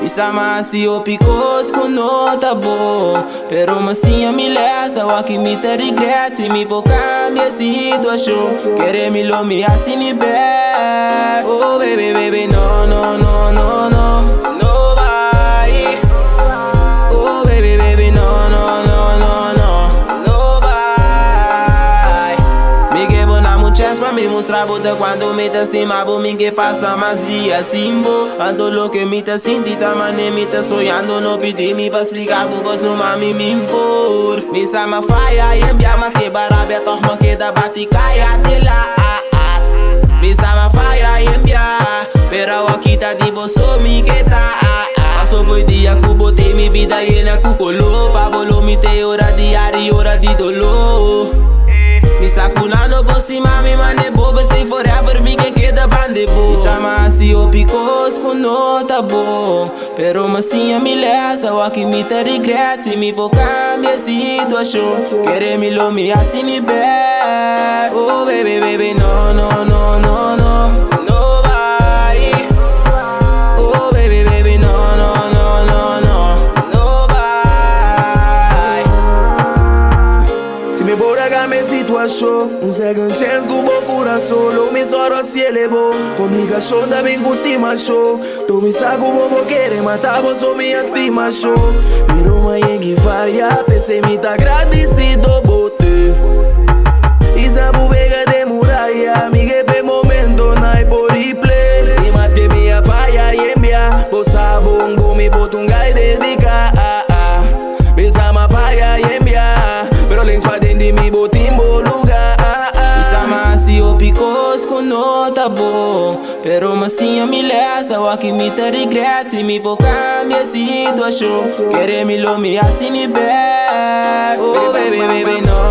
Isama si o picos com nota bom, pero massinha me lesa, o que me te regrets e me pô cambia a situação. Querer me lo me assim me best. Oh baby, baby, no, no, no, no, no, no vai. Oh baby, baby, no, no, no, no, no, no vai. Me quebo na muchas pra me mostrar bota quando me te estima, bo me que passa mais dias simbo. Ando lo que me te sinti, tamane me te sonhando, no pedi me pra explicar, bo su mami me impor. Me sama faia e envia, mas que barabe toch man que da bate caia de lá. Me sama faia e envia, pero aqui tá de bolso me que tá. Só foi dia que botei minha vida e na cucolô. Pa bolo me te hora diária e hora de dolor. Me sacuna no bolso mami, mane boba, sei forever, me que queda bande bo. Sama si o picos com nota bom, pero massinha me lesa, o que me te regrets e me pô cambia a situação. Querer me lo me assim me best. Oh baby, baby, no, no, no, no, no, no vai. Oh baby, baby, no, no, no, no, no, no vai. Se me bora ga me situação, second chance go bo coração. Lo me soro si elevou, complicação da bem com estimação. Tu me saco bobo querer matar, vos sou minha estimação. Pero manhã que faria, pensei me tá agradecido bote. Isa bubega de muralla, migue pe momento nai por replay. E mais que minha faia e envia, posa bongo me boto gai dedica. Besama faia e envia, pero links pa dentro de me boto em lugar. Isama si o picos com nota bom, pero massinha me lesa, o que me te regrets e me pô cambia a situação. Querer me lo me assim me best. Oh baby, baby, no.